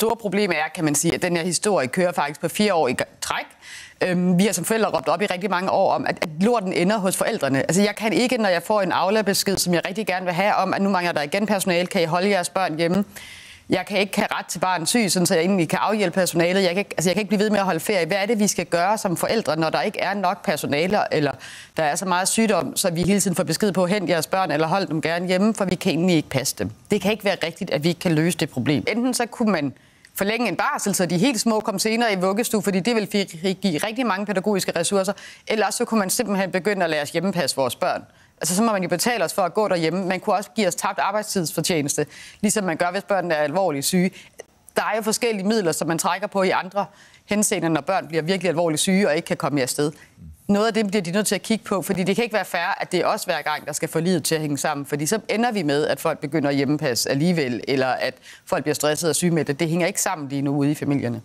store problem er, kan man sige, at den her historie kører faktisk på 4 år i træk. Vi har som forældre råbt op i rigtig mange år om, at lorten ender hos forældrene. Altså jeg kan ikke, når jeg får en Aula-besked, som jeg rigtig gerne vil have om, at nu mangler der igen personale, kan I holde jeres børn hjemme? Jeg kan ikke have ret til barn syg, så jeg egentlig kan afhjælpe personalet. Jeg kan ikke blive ved med at holde ferie. Hvad er det, vi skal gøre som forældre, når der ikke er nok personale, eller der er så meget sygdom, så vi hele tiden får besked på at hente jeres børn, eller hold dem gerne hjemme, for vi kan egentlig ikke passe dem. Det kan ikke være rigtigt, at vi ikke kan løse det problem. Enten så kunne man forlænge en barsel, så de helt små kom senere i vuggestue, fordi det vil give rigtig mange pædagogiske ressourcer, eller så kunne man simpelthen begynde at lade os hjemmepasse vores børn. Altså, så må man jo betale os for at gå derhjemme. Man kunne også give os tabt arbejdstidsfortjeneste, ligesom man gør, hvis børnene er alvorligt syge. Der er jo forskellige midler, som man trækker på i andre henseender, når børn bliver virkelig alvorligt syge og ikke kan komme afsted. Noget af det bliver de nødt til at kigge på, fordi det kan ikke være fair, at det er også hver gang, der skal få livet til at hænge sammen. Fordi så ender vi med, at folk begynder at hjemmepasse alligevel, eller at folk bliver stresset og syge med det. Det hænger ikke sammen lige nu ude i familierne.